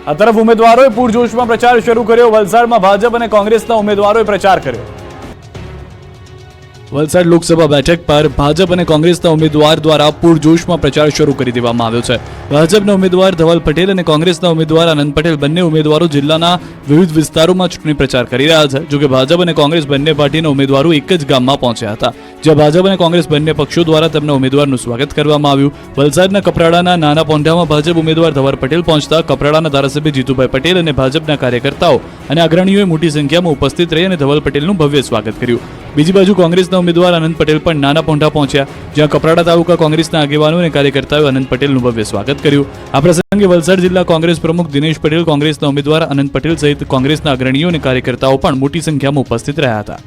આ તરફ ઉમેદવારોએ પૂરજોશમાં પ્રચાર શરૂ કર્યો। વલસાડમાં ભાજપ અને કોંગ્રેસના ઉમેદવારોએ પ્રચાર કર્યો। વલસાડ લોકસભા બેઠક પર ભાજપ અને કોંગ્રેસના ઉમેદવાર દ્વારા પૂરજોશમાં પ્રચાર શરૂ કરી દેવામાં આવ્યો છે। ભાજપના ઉમેદવાર ધવલ પટેલ અને કોંગ્રેસના ઉમેદવાર આનંદ પટેલ બંને ઉમેદવારો જિલ્લાના વિવિધ વિસ્તારોમાં ચૂંટણી પ્રચાર કરી રહ્યા છે। જોકે ભાજપ અને કોંગ્રેસ બંને પાર્ટીના ઉમેદવારો એક જ ગામમાં પહોંચ્યા હતા, જ્યાં ભાજપ અને કોંગ્રેસ બંને પક્ષો દ્વારા તેમના ઉમેદવારનું સ્વાગત કરવામાં આવ્યું। વલસાડના કપરાડાના નાના પોંઢામાં ભાજપ ઉમેદવાર ધવલ પટેલ પહોંચતા કપરાડાના ધારાસભ્ય જીતુભાઈ પટેલ અને ભાજપના કાર્યકર્તાઓ અને અગ્રણીઓએ મોટી સંખ્યામાં ઉપસ્થિત રહી અને ધવલ પટેલનું ભવ્ય સ્વાગત કર્યું। બીજી બાજુ કોંગ્રેસના ઉમેદવાર આનંદ પટેલ પણ નાના પોંઢા પહોંચ્યા, જ્યાં કપરાડા તાલુકા કોંગ્રેસના આગેવાનો અને કાર્યકર્તાઓએ આનંદ પટેલનું ભવ્ય સ્વાગત કર્યું। આ પ્રસંગે વલસાડ જિલ્લા કોંગ્રેસ પ્રમુખ દિનેશ પટેલ, કોંગ્રેસના ઉમેદવાર આનંદ પટેલ સહિત કોંગ્રેસના અગ્રણીઓ અને કાર્યકર્તાઓ પણ મોટી સંખ્યામાં ઉપસ્થિત રહ્યા હતા।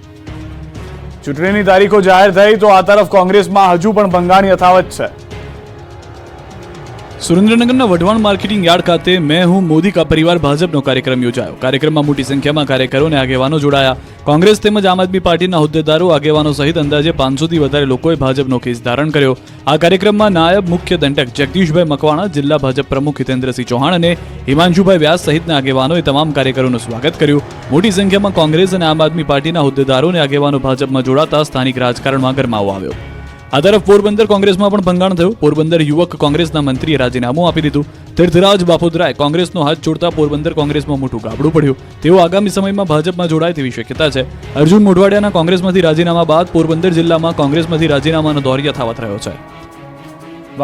ચૂંટણીની તારીખો જાહેર થઈ તો આ તરફ કોંગ્રેસમાં હજુ પણ ભંગાણ યથાવત છે। સુરેન્દ્રનગરના વઢવાણ માર્કેટિંગ યાર્ડ ખાતે મેં હું મોદી કા પરિવાર ભાજપનો કાર્યક્રમ યોજાયો। કાર્યક્રમમાં મોટી સંખ્યામાં કાર્યકરો અને આગેવાનો જોડાયા। કોંગ્રેસ તેમજ આમ આદમી પાર્ટીના હોદ્દેદારો, આગેવાનો સહિત અંદાજે 500થી વધારે લોકોએ ભાજપનો કેસ ધારણ કર્યો। આ કાર્યક્રમમાં નાયબ મુખ્ય દંડક જગદીશભાઈ મકવાણા, જિલ્લા ભાજપ પ્રમુખ હિતેન્દ્રસિંહ ચૌહાણ અને હિમાંશુભાઈ વ્યાસ સહિતના આગેવાનોએ તમામ કાર્યકરોનું સ્વાગત કર્યું। મોટી સંખ્યામાં કોંગ્રેસ અને આમ આદમી પાર્ટીના હોદ્દેદારો અને આગેવાનો ભાજપમાં જોડાતા સ્થાનિક રાજકારણમાં ગરમાવો આવ્યો। આ તરફ પોરબંદર કોંગ્રેસમાં પણ ભંગાણ થયું। પોરબંદર યુવક કોંગ્રેસના મંત્રીએ રાજીનામું આપી દીધું। તીર્થરાજ બાપોદરાએ કોંગ્રેસનો હાથ છોડતા પોરબંદર કોંગ્રેસમાં મોટું ગાબડું પડ્યું। તેઓ આગામી સમયમાં ભાજપમાં જોડાય તેવી શક્યતા છે। અર્જુન મોઢવાડિયાના કોંગ્રેસમાંથી રાજીનામા બાદ પોરબંદર જિલ્લામાં કોંગ્રેસમાંથી રાજીનામાનો દોર યથાવત રહ્યો છે।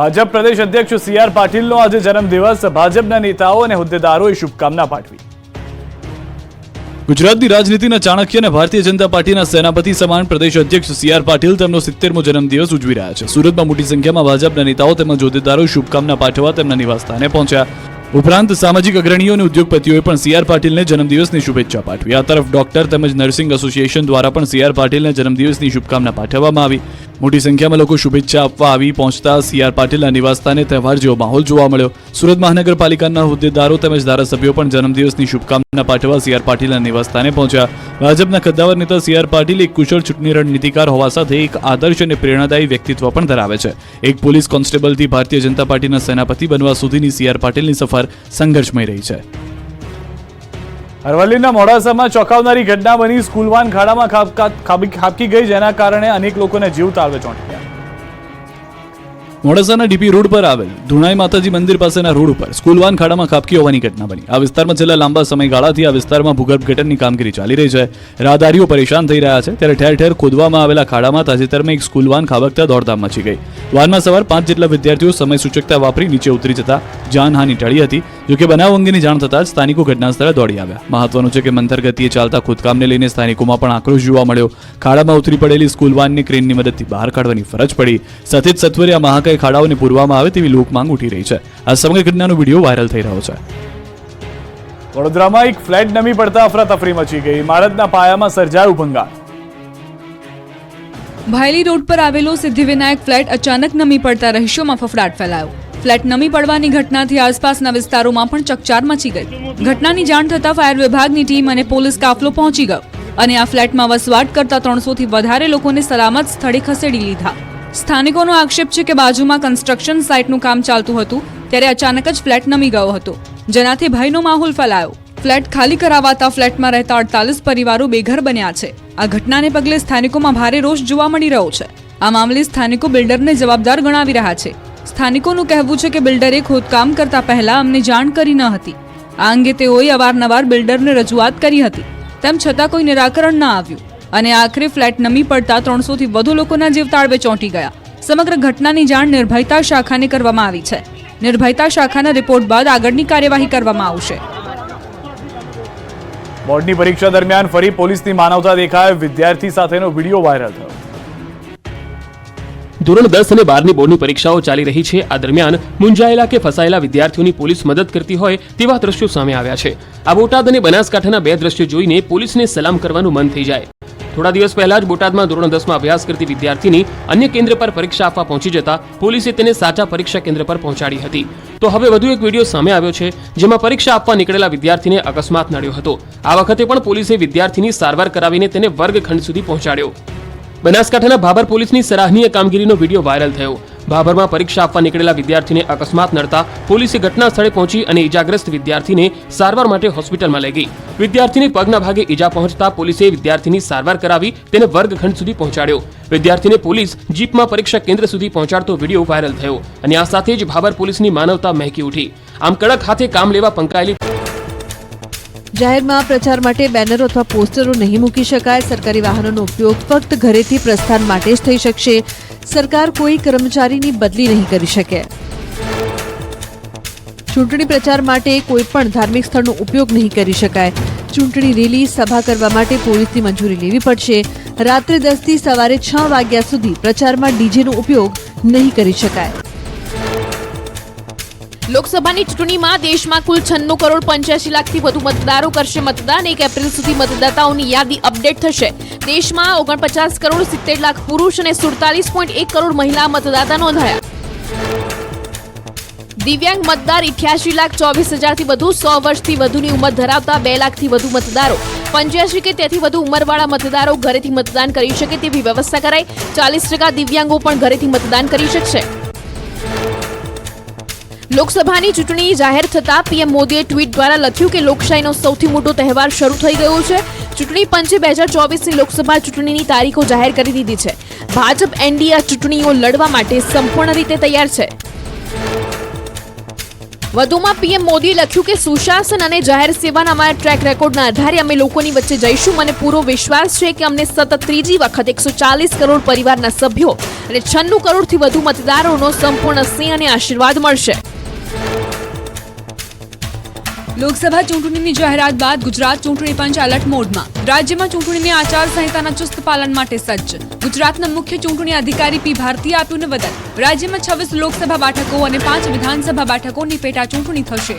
ભાજપ પ્રદેશ અધ્યક્ષ સી.આર. પાટીલનો આજે જન્મદિવસ। ભાજપના નેતાઓ અને હોદ્દેદારોએ શુભકામના પાઠવી। ગુજરાતની રાજનીતિના ચાણક્ય અને ભારતીય જનતા પાર્ટીના સેનાપતિ સમાન પ્રદેશ અધ્યક્ષ સી.આર. પાટીલ તેમનો 70મો જન્મદિવસ ઉજવી રહ્યા છે। સુરતમાં મોટી સંખ્યામાં ભાજપના નેતાઓ તેમજ હોદ્દેદારો શુભકામના પાઠવવા તેમના નિવાસસ્થાને પહોંચ્યા। ઉપરાંત સામાજિક અગ્રણીઓ અને ઉદ્યોગપતિઓએ પણ સી.આર. પાટીલને જન્મદિવસની શુભેચ્છા પાઠવી। આ તરફ ડોક્ટર તેમજ નર્સિંગ એસોસિએશન દ્વારા પણ સી.આર. પાટીલને જન્મદિવસની શુભકામના પાઠવવામાં આવી। મોટી સંખ્યામાં લોકો શુભેચ્છા આપવા આવી પહોંચતા સી.આર. પાટીલના નિવાસસ્થાને તહેવાર જેવો માહોલ જોવા મળ્યો। સુરત મહાનગરપાલિકાના હોદ્દેદારો તેમજ ધારાસભ્યો પણ જન્મદિવસની શુભકામના પાઠવવા સી.આર. પાટીલના નિવાસસ્થાને પહોંચ્યા। ભાજપના કદ્દાવર નેતા સી.આર. પાટીલ એક કુશળ ચૂંટણી રણનીતિકાર હોવા સાથે એક આદર્શ અને પ્રેરણાદાયી વ્યક્તિત્વ પણ ધરાવે છે। એક પોલીસ કોન્સ્ટેબલથી ભારતીય જનતા પાર્ટીના સેનાપતિ બનવા સુધીની સી.આર. પાટીલની સફર સંઘર્ષમય રહી છે। અરવલ્લીના મોડાસામાં ચોંકાવનારી ઘટના બની। સ્કૂલ વાન ખાડામાં ખાબકી ગઈ, જેના કારણે અનેક લોકોને જીવ તાળવે ચોંટી ગયા। મોડાસાના ડીપી રોડ પર આવેલ ધુણાઈ માતાજી મંદિર પાસેના રોડ ઉપર સ્કૂલ વાન ખાડામાં ખાબકી હોવાની ઘટના બની। આ વિસ્તારમાં છેલ્લા લાંબા સમયગાળાથી આ વિસ્તારમાં ભૂગર્ભ ગટરની કામગીરી ચાલી રહી છે। રાહદારીઓ પરેશાન થઈ રહ્યા છે, ત્યારે ઠેર ઠેર ખોદવામાં આવેલા ખાડામાં તાજેતરમાં એક સ્કૂલ વાન ખાબકતા દોડધામ મચી ગઈ। વાનમાં સવાર 5 જેટલા વિદ્યાર્થીઓ સમય સૂચકતા વાપરી નીચે ઉતરી જતા જાનહાનિ ટળી હતી। જોકે બનાવ અંગેની જાણ થતાં જ સ્થાનિકો ઘટના સ્થળે દોડી આવ્યા। મહત્વનું છે કે મંથર ગતિએ ચાલતા ખોદકામને લઈને સ્થાનિકોમાં પણ આક્રોશ જોવા મળ્યો। ખાડામાં ઉતરી પડેલી સ્કૂલ વાનને ક્રેનની મદદથી બહાર કાઢવાની ફરજ પડી। સાથે જ સત્વરે આ મહાકાય ખાડાઓને પૂરવામાં આવે તેવી લોક માંગ ઉઠી રહી છે। આ સમગ્ર ઘટનાનો વિડીયો વાયરલ થઈ રહ્યો છે। વડોદરામાં એક ફ્લેટ નમી પડતા અફરાતફરી મચી ગઈ। ઇમારતના પાયામાં સર્જાયું ભંગાણ। ભાયલી રોડ પર આવેલો સિદ્ધિવિનાયક ફ્લેટ અચાનક નમી પડતા રહીશોમાં ફફડાટ ફેલાયો। ફ્લેટ નમી પડવાની ઘટનાથી આસપાસના વિસ્તારોમાં પણ ચકચાર મચી ગઈ। ઘટનાની જાણ થતાં ફાયર વિભાગની ટીમ અને પોલીસ કાફલો પહોંચી ગયો અને આ ફ્લેટમાં વસવાટ કરતા 300થી વધારે લોકોને સલામત સ્થળે ખસેડી લીધા। સ્થાનિકોનો આક્ષેપ છે કે બાજુમાં કન્સ્ટ્રક્શન સાઇટનું કામ ચાલતું હતું, ત્યારે અચાનક જ ફ્લેટ નમી ગયો હતો, જેનાથી ભયનો માહોલ ફેલાયો। ફ્લેટ ખાલી કરાવાતા ફ્લેટમાં રહેતા 48 પરિવારો બેઘર બન્યા છે। આ ઘટનાને પગલે સ્થાનિકોમાં ભારે રોષ જોવા મળી રહ્યો છે। આ મામલે સ્થાનિકો બિલ્ડરને જવાબદાર ગણાવી રહ્યા છે। સ્થાનિકોનું કહેવું છે કે બિલ્ડરે ખોદકામ કરતા પહેલા અમને જાણ કરી ન હતી। આ અંગે તેઓએ અવારનવાર બિલ્ડરને રજૂઆત કરી હતી, તેમ છતાં કોઈ નિરાકરણ ન આવ્યું અને આખરે ફ્લેટ નમી પડતા 300થી વધુ લોકોના જીવ તાળવે ચોંટી ગયા। સમગ્ર ઘટનાની જાણ નિર્ભયતા શાખાને કરવામાં આવી છે। નિર્ભયતા શાખાના રિપોર્ટ બાદ આગળની કાર્યવાહી કરવામાં આવશે। બોર્ડની પરીક્ષા દરમિયાન ફરી પોલીસની માનવતા દેખાય। વિદ્યાર્થી સાથેનો વિડીયો વાયરલ થયો। ધોરણ 10 અને 12ની બોર્ડની પરીક્ષાઓ ચાલી રહી છે। આ દરમિયાન મૂંઝાયેલા કે ફસાયેલા વિદ્યાર્થીઓની પોલીસ મદદ કરતી હોય તેવા દ્રશ્યો સામે આવ્યા છે। આ બોટાદ અને બનાસકાંઠાના 2 દ્રશ્યો જોઈને પોલીસને સલામ કરવાનું મન થઈ જાય। થોડા દિવસ પહેલા જ બોટાદમાં ધોરણ 10માં અભ્યાસ કરતી વિદ્યાર્થીની અન્ય કેન્દ્ર પર પરીક્ષા આપવા પહોંચી જતા પોલીસે તેને સાચા પરીક્ષા કેન્દ્ર પર પહોંચાડી હતી। તો હવે વધુ એક વિડીયો સામે આવ્યો છે, જેમાં પરીક્ષા આપવા નીકળેલા વિદ્યાર્થીને અકસ્માત નડ્યો હતો। આ વખતે પણ પોલીસે વિદ્યાર્થીની સારવાર કરાવીને તેને વર્ગખંડ સુધી પહોંચાડ્યો। બનાસકાંઠાના ભાભર પોલીસની સરાહનીય કામગીરીનો વિડીયો વાયરલ થયો। ભાભરમાં પરીક્ષા આપવા નીકળેલા વિદ્યાર્થીને અકસ્માત નડતા પોલીસે ઘટના સ્થળે પહોંચી અને ઈજાગ્રસ્ત વિદ્યાર્થીને સારવાર માટે હોસ્પિટલમાં લઈ ગઈ. વિદ્યાર્થીને પગના ભાગે ઈજા પહોંચતા પોલીસે વિદ્યાર્થીની સારવાર કરાવી તેને વર્ગખંડ સુધી પહોંચાડ્યો. વિદ્યાર્થીને પોલીસ જીપમાં પરીક્ષા કેન્દ્ર સુધી પહોંચાડતો વિડીયો વાયરલ થયો અને આ સાથે જ ભાભર પોલીસની માનવતા મહેકી ઉઠી. આમ કડક હાથે કામ લેવા પંકાયેલી જાહેરમાં પ્રચાર માટે બેનરો અથવા પોસ્ટરો નહીં મૂકી શકાય. સરકારી વાહનોનો ઉપયોગ ફક્ત ઘરેથી પ્રસ્થાન માટે જ થઈ શકશે. સરકાર કોઈ કર્મચારીની બદલી નહીં કરી શકે. ચૂંટણી પ્રચાર માટે કોઈ પણ ધાર્મિક સ્થળનો ઉપયોગ નહીં કરી શકાય. ચૂંટણી રેલી સભા કરવા માટે પોલીસની મંજૂરી લેવી પડશે. રાત્રે 10 થી સવારે 6 વાગ્યા સુધી પ્રચારમાં ડીજેનો ઉપયોગ નહીં કરી શકાય. લોકસભાની ચૂંટણીમાં દેશમાં કુલ 96 કરોડ 85 લાખથી વધુ મતદારો કરશે મતદાન. 1 એપ્રિલ સુધી મતદાતાઓની યાદી અપડેટ થશે. દેશમાં 49 કરોડ 70 લાખ પુરુષ અને 47.1 કરોડ મહિલા મતદાતા નોંધાયા. દિવ્યાંગ મતદાર 88 લાખ 24 હજારથી વધુ. 100 વર્ષથી વધુની ઉંમર ધરાવતા 2 લાખથી વધુ મતદારો. 85 કે તેથી વધુ ઉંમરવાળા મતદારો ઘરેથી મતદાન કરી શકે તેવી વ્યવસ્થા કરાઈ. 40% દિવ્યાંગો પણ ઘરેથી મતદાન કરી શકશે. લોકસભાની ચૂંટણી જાહેર થતા પીએમ મોદીએ ટ્વીટ દ્વારા લખ્યું કે લોકશાહીનો સૌથી મોટો તહેવાર શરૂ થઈ ગયો છે. ચૂંટણી પંચે 2024ની લોકસભા ચૂંટણીની તારીખો જાહેર કરી દીધી છે. ભાજપ એનડીએ ચૂંટણીઓ લડવા માટે સંપૂર્ણ રીતે તૈયાર છે. વધુમાં પીએમ મોદીએ લખ્યું કે સુશાસન અને જાહેર સેવાના અમારા ટ્રેક રેકોર્ડના આધારે અમે લોકોની વચ્ચે જઈશું. મને પૂરો વિશ્વાસ છે કે અમને સતત ત્રીજી વખત 140 કરોડ પરિવારના સભ્યો અને 96 કરોડથી વધુ મતદારોનો સંપૂર્ણ સ્નેહ અને આશીર્વાદ મળશે. લોકસભા ચૂંટણીની જાહેરાત બાદ ગુજરાત ચૂંટણી પંચ એલર્ટ મોડમાં. રાજ્યમાં ચૂંટણીની આચારસંહિતાના ચુસ્ત પાલન માટે સજ્જ. ગુજરાતના મુખ્ય ચૂંટણી અધિકારી પી ભારતીએ આપ્યું નિવેદન. રાજ્યમાં 26 લોકસભા બેઠકો અને 5 વિધાનસભા બેઠકોની પેટા ચૂંટણી થશે.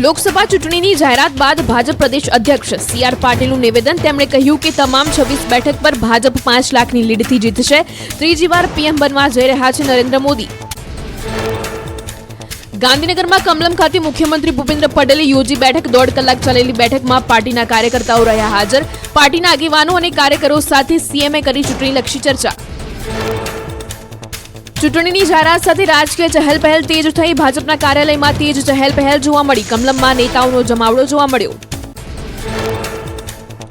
લોકસભા ચૂંટણીની જાહેરાત બાદ ભાજપ પ્રદેશ અધ્યક્ષ સી.આર. પાટીલનું નિવેદન. તેમણે કહ્યું કે તમામ 26 બેઠક પર ભાજપ 5 લાખની લીડથી જીતશે. ત્રીજી વાર પીએમ બનવા જઈ રહ્યા છે નરેન્દ્ર મોદી. ગાંધીનગરમાં કમલમ ખાતે મુખ્યમંત્રી ભૂપેન્દ્ર પટેલે યોજી બેઠક. 1.5 કલાક ચાલેલી બેઠકમાં પાર્ટીના કાર્યકર્તાઓ રહ્યા હાજર. પાર્ટીના આગેવાનો અને કાર્યકરો સાથે સીએમએ કરી ચૂંટણીલક્ષી ચર્ચા. ચૂંટણીની જાહેરાત સાથે રાજકીય ચહેલપહેલ તેજ થઈ. ભાજપના કાર્યાલયમાં તેજ ચહેલપહેલ જોવા મળી. કમલમમાં નેતાઓનો જમાવડો જોવા મળ્યો.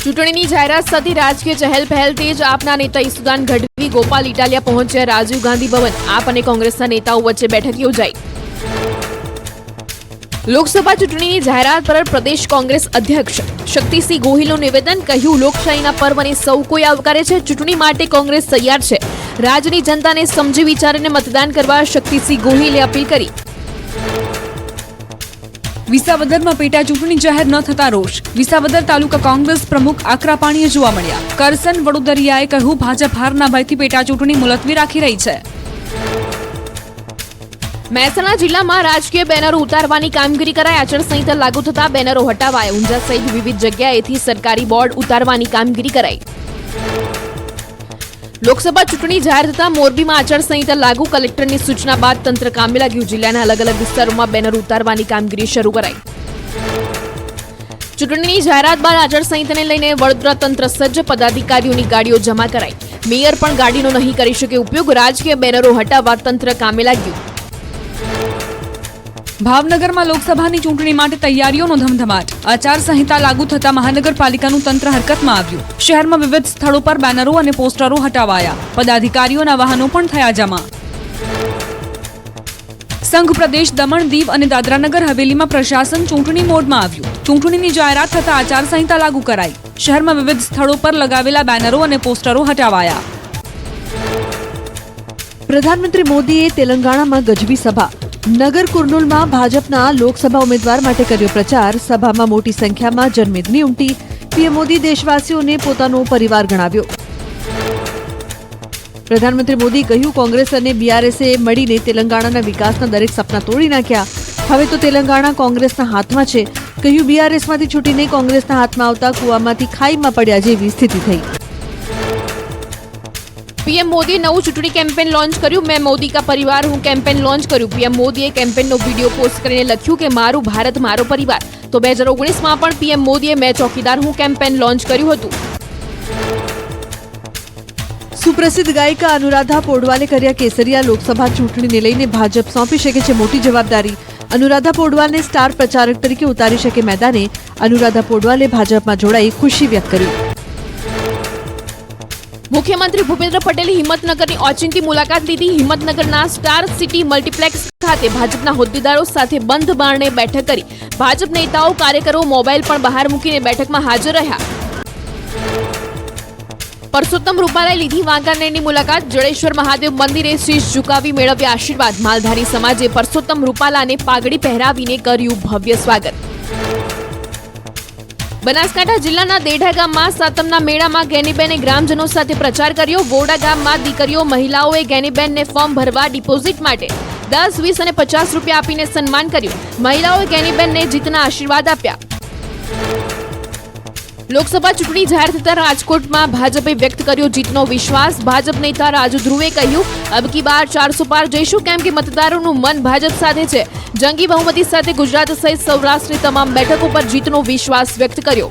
ચૂંટણીની જાહેરાત સાથે રાજકીય ચહેલપહેલ તેજ. આપના નેતા ઈસુદાન ગઢવી ગોપાલ ઇટાલિયા પહોંચ્યા રાજીવ ગાંધી ભવન. આપ અને કોંગ્રેસના નેતાઓ વચ્ચે બેઠક યોજાઈ. લોકસભા ચૂંટણીની જાહેરાત પર પ્રદેશ કોંગ્રેસ અધ્યક્ષ શક્તિસિંહ ગોહિલનું નિવેદન. કહ્યું લોકશાહીના પર્વને સૌ કોઈ આવકારે છે. ચૂંટણી માટે કોંગ્રેસ તૈયાર છે. રાજ્યની જનતાને સમજી વિચારીને મતદાન કરવા શક્તિસિંહ ગોહિલે અપીલ કરી. વિસાવદરમાં પેટા ચૂંટણી જાહેર ન થતા રોષ. વિસાવદર તાલુકા કોંગ્રેસ પ્રમુખ આકરા પાણીએ જોવા મળ્યા. કરસન વડોદરિયાએ કહ્યું ભાજપ હારના ભયથી પેટા ચૂંટણી મુલતવી રાખી રહી છે. મહેસાણા જિલ્લામાં રાજકીય બેનરો ઉતારવાની કામગીરી કરાઈ. આચારસંહિતા લાગુ થતા બેનરો હટાવાયા. ઊંઝા સહિત વિવિધ જગ્યાએથી સરકારી બોર્ડ ઉતારવાની કામગીરી કરાઈ. લોકસભા ચૂંટણી જાહેર થતા મોરબીમાં આચારસંહિતા લાગુ. કલેક્ટરની સૂચના બાદ તંત્ર કામે લાગ્યું. જિલ્લાના અલગ અલગ વિસ્તારોમાં બેનર ઉતારવાની કામગીરી શરૂ કરાઈ. ચૂંટણીની જાહેરાત બાદ આચારસંહિતાને લઈને વડોદરા તંત્ર સજ્જ. પદાધિકારીઓની ગાડીઓ જમા કરાઈ. મેયર પણ ગાડીનો નહીં કરી શકે ઉપયોગ. રાજકીય બેનરો હટાવવા તંત્ર કામે લાગ્યું. ભાવનગરમાં લોકસભાની ચૂંટણી માટે તૈયારીઓનો ધમધમાટ. આચારસંહિતા લાગુ થતા મહાનગરપાલિકાનું તંત્ર હરકતમાં આવ્યું. શહેરમાં વિવિધ સ્થળો પર બેનરો અને પોસ્ટરો હટાવાયા. પદાધિકારીઓના વાહનો પણ થયા જમા. સંઘ પ્રદેશ દમણ દીવ અને દાદરાનગર હવેલીમાં પ્રશાસન ચૂંટણી મોડમાં આવ્યું. ચૂંટણીની જાહેરાત થતા આચારસંહિતા લાગુ કરાઈ. શહેરમાં વિવિધ સ્થળો પર લગાવેલા બેનરો અને પોસ્ટરો હટાવાયા. પ્રધાનમંત્રી મોદીએ તેલંગાણામાં ગજવી સભા. નગર કુર્નૂલમાં ભાજપના લોકસભા ઉમેદવાર માટે કર્યો પ્રચાર. સભામાં મોટી સંખ્યામાં જનમેદની ઉમટી. પીએમ મોદી દેશવાસીઓને પોતાનો પરિવાર ગણાવ્યો. પ્રધાનમંત્રી મોદીએ કહ્યું કોંગ્રેસ અને બીઆરએસે મળીને તેલંગાણાના વિકાસના દરેક સપના તોડી નાખ્યા. હવે તો તેલંગાણા કોંગ્રેસના હાથમાં છે. કહ્યું બીઆરએસમાંથી છૂટીને કોંગ્રેસના હાથમાં આવતા કૂવામાંથી ખાઈમાં પડ્યા જેવી સ્થિતિ થઈ. પીએમ મોદીએ નવું ચૂંટણી કેમ્પેન લોન્ચ કર્યું. મેં મોદી કા પરિવાર હું કેમ્પેન લોન્ચ કર્યું. પીએમ મોદીએ કેમ્પેનનો વિડીયો પોસ્ટ કરીને લખ્યું કે મારું ભારત મારો પરિવાર. તો 2019માં પણ પીએમ મોદીએ મેં ચોકીદાર હું કેમ્પેન લોન્ચ કર્યું હતું. સુપ્રસિદ્ધ ગાયિકા અનુરાધા પોડવાલે કર્યા કેસરિયા લોકસભા ચૂંટણીને લઈને ભાજપ સોંપી શકે છે મોટી જવાબદારી. અનુરાધા પોડવાલને સ્ટાર પ્રચારક તરીકે ઉતારી શકે મેદાને. અનુરાધા પોડવાલે ભાજપમાં જોડાઈ ખુશી વ્યક્ત કરી. મુખ્યમંત્રી ભૂપેન્દ્ર પટેલે હિંમતનગરની ઓચિંતી મુલાકાત લીધી. હિંમતનગરના સ્ટાર સિટી મલ્ટીપ્લેક્સ ખાતે ભાજપના હોદ્દેદારો સાથે બંધ બારણે બેઠક કરી. ભાજપ નેતાઓ કાર્યકરો મોબાઈલ પણ બહાર મૂકીને બેઠકમાં હાજર રહ્યા. પરસોત્તમ રૂપાલાએ લીધી વાંકાનેરની મુલાકાત. જડેશ્વર મહાદેવ મંદિરે શીશ ઝુકાવી મેળવ્યા આશીર્વાદ. માલધારી સમાજે પરસોત્તમ રૂપાલાને પાઘડી પહેરાવીને કર્યું ભવ્ય સ્વાગત. બનાસકાંઠા જિલ્લાના દેઢા ગામમાં સાતમના મેળામાં ગેનીબેને ગ્રામજનો સાથે પ્રચાર કર્યો. વોડા ગામમાં દીકરીઓ મહિલાઓએ ગેનીબેનને ફોર્મ ભરવા ડિપોઝિટ માટે 10, 20 અને 50 રૂપિયા આપીને સન્માન કર્યું. મહિલાઓએ ગેનીબેનને જીતના આશીર્વાદ આપ્યા. લોકસભા ચૂંટણી જાહેર થતા રાજકોટમાં ભાજપે વ્યક્ત કર્યો જીતનો વિશ્વાસ. ભાજપ નેતા રાજુ ધ્રુવે કહ્યું, અબકી બાર 400 પાર જઈશું કેમ કે મતદારોનું મન ભાજપ સાથે છે. જંગી બહુમતી સાથે ગુજરાત સહિત સૌરાષ્ટ્રની તમામ બેઠકો પર જીતનો વિશ્વાસ વ્યક્ત કર્યો.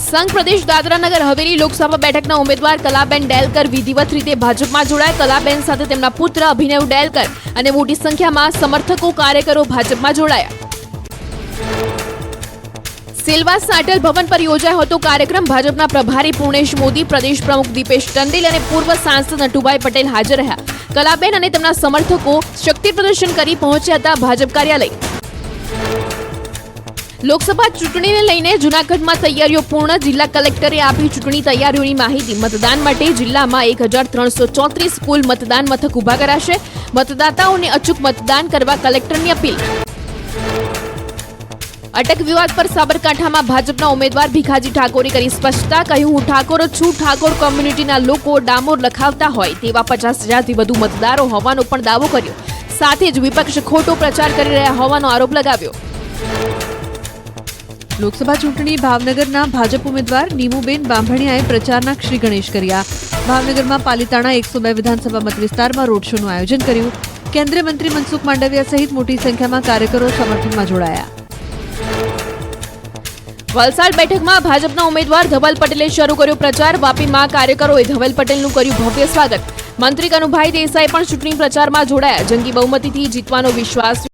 સંઘ પ્રદેશ દાદરાનગર હવેલી લોકસભા બેઠકના ઉમેદવાર કલાબેન ડેલકર વિધિવત રીતે ભાજપમાં જોડાયા. કલાબેન સાથે તેમના પુત્ર અભિનવ ડેલકર અને મોટી સંખ્યામાં સમર્થકો કાર્યકરો ભાજપમાં જોડાયા. સેલવાસના અટલ ભવન પર યોજાયો હતો કાર્યક્રમ. ભાજપના પ્રભારી પૂર્ણેશ મોદી, પ્રદેશ પ્રમુખ દીપેશ ટંડેલ અને પૂર્વ સાંસદ નટુભાઈ પટેલ હાજર રહ્યા. કલાબેન અને તેમના સમર્થકો શક્તિ પ્રદર્શન કરી પહોંચ્યા હતા ભાજપ કાર્યાલય. લોકસભા ચૂંટણીને લઈને જૂનાગઢમાં તૈયારીઓ પૂર્ણ. જિલ્લા કલેક્ટરે આપી ચૂંટણી તૈયારીઓની માહિતી. મતદાન માટે જિલ્લામાં 1334 કુલ મતદાન મથક ઊભા કરાશે. મતદાતાઓને અચૂક મતદાન કરવા કલેક્ટરની અપીલ. અટક વિવાદ પર સાબરકાંઠામાં ભાજપના ઉમેદવાર ભીખાજી ઠાકોરે કરી સ્પષ્ટતા. કહ્યું, હું ઠાકોર જ છું. ઠાકોર કોમ્યુનિટીના લોકો ડામોર લખાવતા હોય તેવા 50,000થી વધુ મતદારો હોવાનો પણ દાવો કર્યો. સાથે જ વિપક્ષ ખોટો પ્રચાર કરી રહ્યા હોવાનો આરોપ લગાવ્યો. લોકસભા ચૂંટણી ભાવનગરના ભાજપ ઉમેદવાર નીમુબેન બાંભણિયાએ પ્રચારના શ્રી ગણેશ કર્યા. ભાવનગરમાં પાલિતાણા 102 વિધાનસભા મતવિસ્તારમાં રોડ શોનું આયોજન કર્યું. કેન્દ્રીય મંત્રી મનસુખ માંડવિયા સહિત મોટી સંખ્યામાં કાર્યકરો સમર્થનમાં જોડાયા. વલસાડ બેઠકમાં ભાજપના ઉમેદવાર ધવલ પટેલે શરૂ કર્યો પ્રચાર. વાપીમાં કાર્યકરોએ ધવલ પટેલનું કર્યું ભવ્ય સ્વાગત. મંત્રી કનુભાઈ દેસાઈ પણ ચૂંટણી પ્રચારમાં જોડાયા. જંગી બહુમતીથી જીતવાનો વિશ્વાસ